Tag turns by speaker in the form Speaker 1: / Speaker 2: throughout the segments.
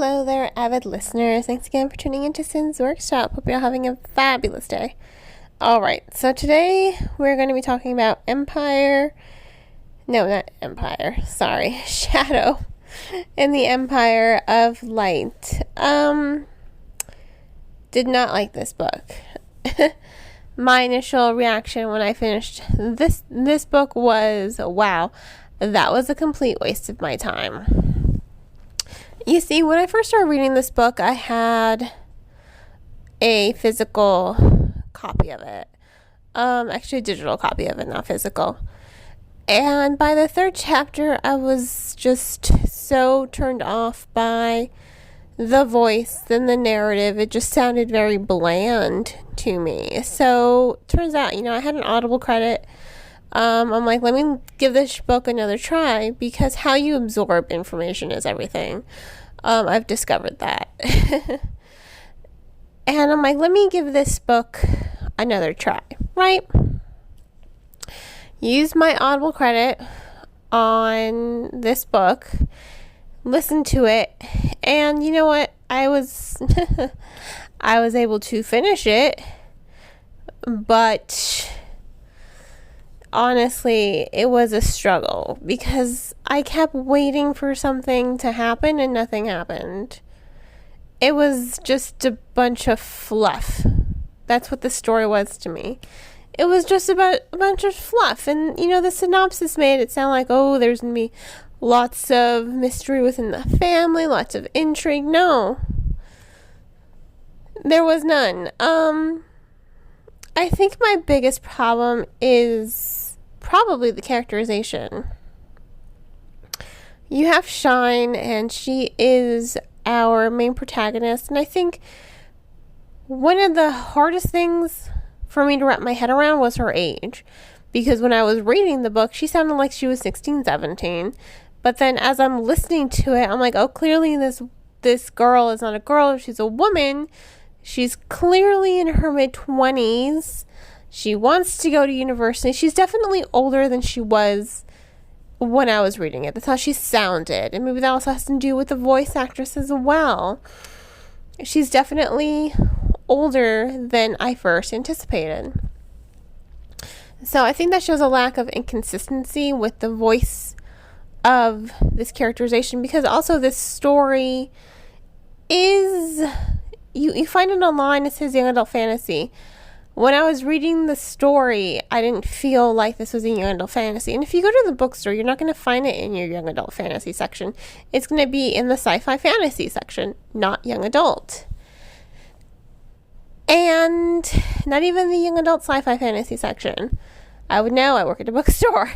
Speaker 1: Hello there, avid listeners. Thanks again for tuning into Sin's Workshop. Hope you're having a fabulous day. Alright, so today we're going to be talking about Empire. No, not Empire. Sorry. Shadow in the Empire of Light. Did not like this book. My initial reaction when I finished this book was, wow, that was a complete waste of my time. You see, when I first started reading this book, I had a physical copy of it. Actually a digital copy of it, not physical. And by the third chapter, I was just so turned off by the voice and the narrative. It just sounded very bland to me. So, turns out, I had an Audible credit. I'm like, let me give this book another try, because how you absorb information is everything. I've discovered that. And I'm like, let me give this book another try, right? Use my Audible credit on this book, listen to it, and you know what? I was able to finish it, but honestly, it was a struggle because I kept waiting for something to happen and nothing happened. It was just a bunch of fluff. That's what the story was to me. It was just about a bunch of fluff. And, the synopsis made it sound like, oh, there's going to be lots of mystery within the family, lots of intrigue. No. There was none. I think my biggest problem is probably the characterization. You have Shine, and she is our main protagonist, and I think one of the hardest things for me to wrap my head around was her age, because when I was reading the book, she sounded like she was 16, 17, but then as I'm listening to it, I'm like, oh, clearly this girl is not a girl, she's a woman. She's clearly in her mid-20s. She wants to go to university. She's definitely older than she was when I was reading it. That's how she sounded. And maybe that also has to do with the voice actress as well. She's definitely older than I first anticipated. So I think that shows a lack of inconsistency with the voice of this characterization, because also this story is... You find it online, it says young adult fantasy. When I was reading the story, I didn't feel like this was a young adult fantasy. And if you go to the bookstore, you're not going to find it in your young adult fantasy section. It's going to be in the sci-fi fantasy section, not young adult. And not even the young adult sci-fi fantasy section. I would know, I work at a bookstore.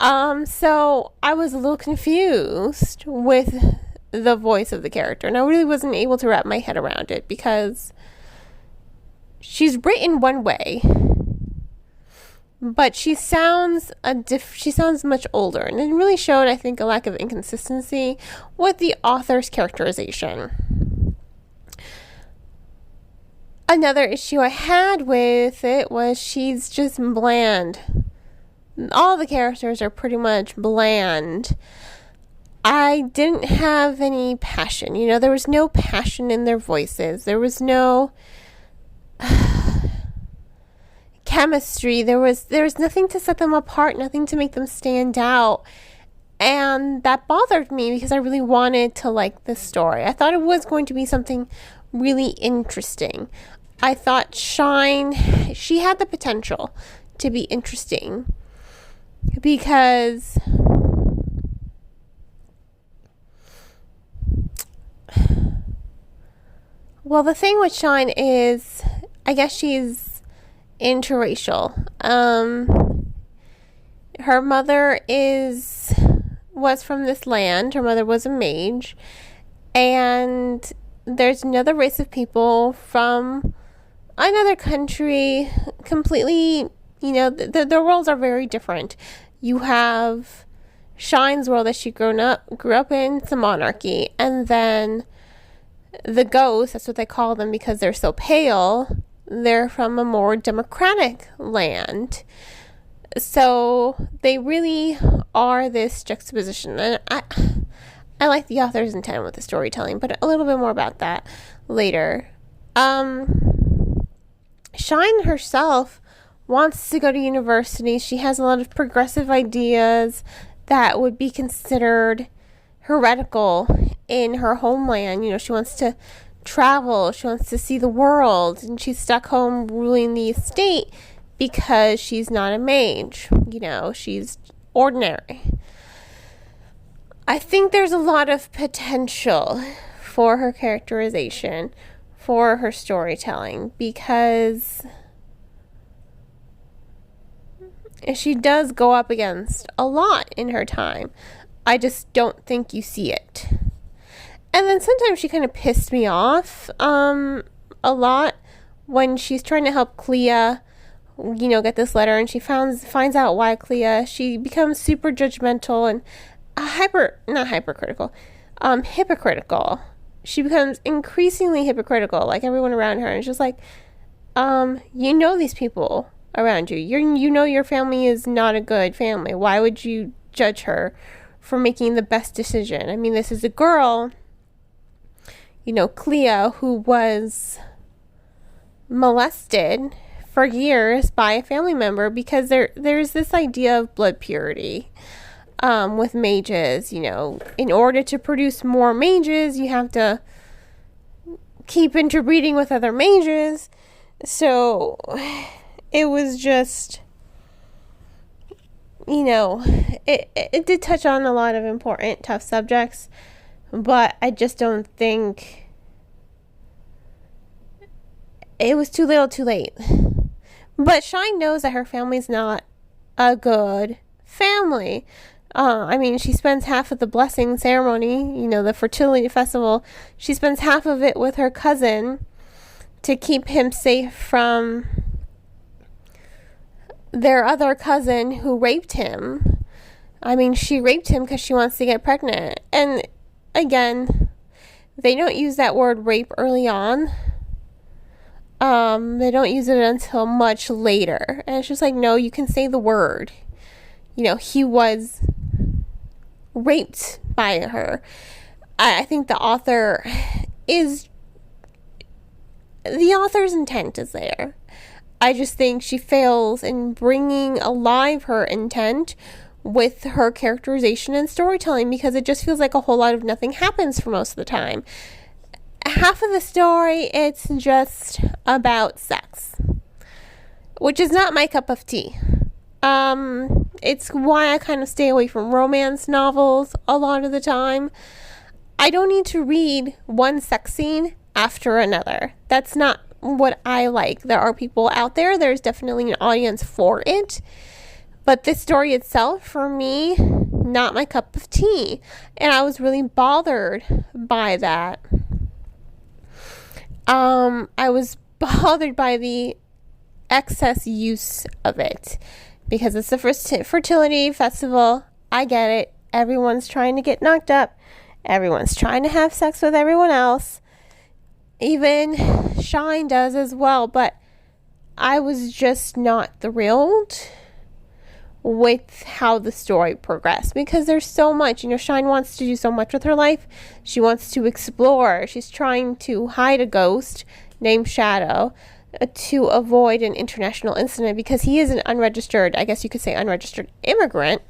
Speaker 1: So I was a little confused with the voice of the character, and I really wasn't able to wrap my head around it, because she's written one way, but she sounds much older, and it really showed, I think, a lack of inconsistency with the author's characterization. Another issue I had with it was she's just bland. All the characters are pretty much bland. I didn't have any passion. There was no passion in their voices. There was no chemistry. There was nothing to set them apart, nothing to make them stand out. And that bothered me, because I really wanted to like this story. I thought it was going to be something really interesting. I thought Shine, she had the potential to be interesting, because well, the thing with Shine is, I guess she's interracial. Her mother was from this land. Her mother was a mage. And there's another race of people from another country, completely, the worlds are very different. You have Shine's world that she grew up in, it's a monarchy, and then the ghosts, that's what they call them because they're so pale, they're from a more democratic land. So they really are this juxtaposition. And I like the author's intent with the storytelling, but a little bit more about that later. Shine herself wants to go to university. She has a lot of progressive ideas that would be considered heretical in her homeland. You know, she wants to travel, she wants to see the world, and she's stuck home ruling the estate because she's not a mage. You know, she's ordinary. I think there's a lot of potential for her characterization, for her storytelling, because she does go up against a lot in her time. I just don't think you see it. And then sometimes she kind of pissed me off a lot when she's trying to help Clea, you know, get this letter, and she finds out why Clea, she becomes super judgmental and hypocritical. She becomes increasingly hypocritical, like everyone around her, and it's just like, you know these people around you. You know your family is not a good family. Why would you judge her for making the best decision? I mean, this is a girl, you know, Clea, who was molested for years by a family member, because there's this idea of blood purity with mages. You know, in order to produce more mages, you have to keep interbreeding with other mages. So it was just, you know, it did touch on a lot of important, tough subjects, but I just don't think it was too little too late. But Shine knows that her family's not a good family. I mean, she spends half of the blessing ceremony, you know, the fertility festival, she spends half of it with her cousin to keep him safe from their other cousin who raped him. I mean, she raped him because she wants to get pregnant. And again, they don't use that word rape early on. They don't use it until much later. And it's just like, no, you can say the word. You know, he was raped by her. I think the author's intent is there. I just think she fails in bringing alive her intent with her characterization and storytelling, because it just feels like a whole lot of nothing happens for most of the time. Half of the story, it's just about sex, which is not my cup of tea. It's why I kind of stay away from romance novels a lot of the time. I don't need to read one sex scene after another. That's not what I like. There are people out there, there's definitely an audience for it, but this story itself, for me, not my cup of tea, and I was really bothered by that. I was bothered by the excess use of it, because it's the first fertility festival. I get it. Everyone's trying to get knocked up. Everyone's trying to have sex with everyone else. Even Shine does as well, but I was just not thrilled with how the story progressed, because there's so much, you know, Shine wants to do so much with her life. She wants to explore. She's trying to hide a ghost named Shadow to avoid an international incident, because he is an unregistered immigrant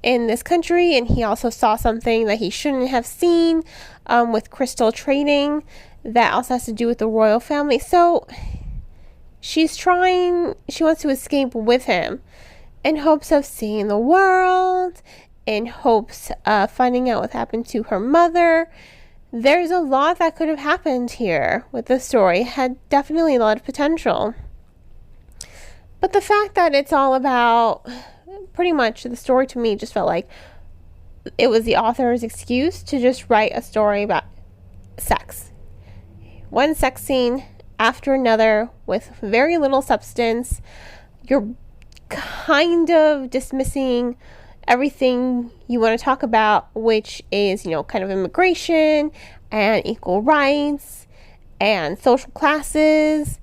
Speaker 1: in this country, and he also saw something that he shouldn't have seen with crystal trading that also has to do with the royal family. So she wants to escape with him in hopes of seeing the world, in hopes of finding out what happened to her mother. There's a lot that could have happened here with the story. It had definitely a lot of potential. But the fact that it's all about, pretty much, the story to me just felt like it was the author's excuse to just write a story about sex. One sex scene after another with very little substance. You're kind of dismissing everything you want to talk about, which is, you know, kind of immigration and equal rights and social classes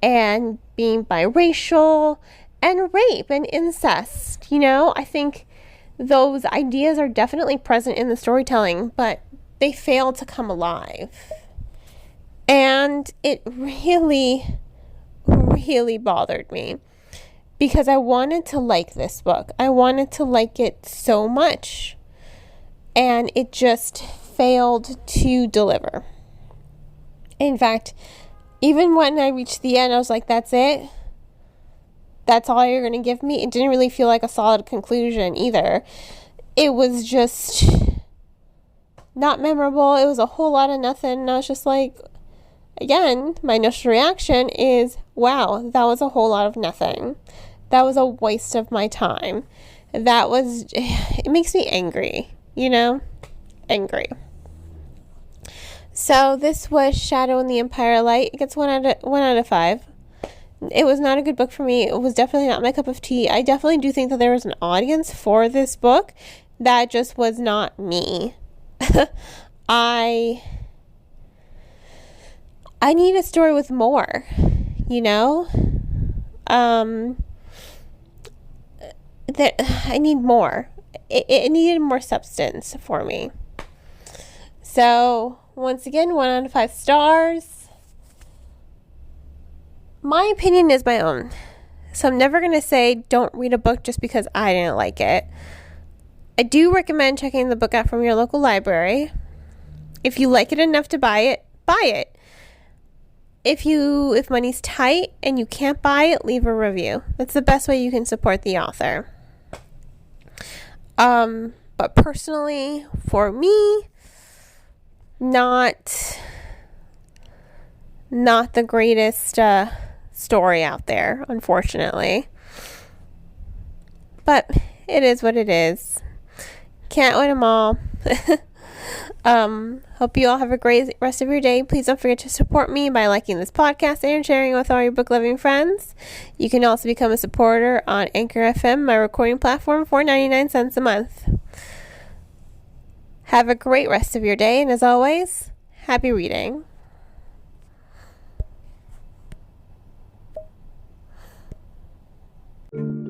Speaker 1: and being biracial and rape and incest. You know, I think those ideas are definitely present in the storytelling, but they fail to come alive. And it really, really bothered me because I wanted to like this book. I wanted to like it so much. And it just failed to deliver. In fact, even when I reached the end, I was like, that's it? That's all you're going to give me? It didn't really feel like a solid conclusion either. It was just not memorable. It was a whole lot of nothing. And I was just like, again, my initial reaction is, wow, that was a whole lot of nothing. That was a waste of my time. It makes me angry, angry. So this was Shadow in the Empire Light. It gets 1 out of 5. It was not a good book for me. It was definitely not my cup of tea. I definitely do think that there was an audience for this book. That just was not me. I need a story with more, that I need more. It needed more substance for me. So, once again, 1 out of 5 stars. My opinion is my own. So I'm never going to say don't read a book just because I didn't like it. I do recommend checking the book out from your local library. If you like it enough to buy it, buy it. If money's tight and you can't buy it, leave a review. That's the best way you can support the author. But personally, for me, not the greatest story out there, unfortunately. But it is what it is. Can't win them all. Hope you all have a great rest of your day. Please don't forget to support me by liking this podcast and sharing it with all your book loving friends. You can also become a supporter on Anchor FM, my recording platform, for 99 cents a month. Have a great rest of your day, and as always, happy reading.
Speaker 2: Thank you.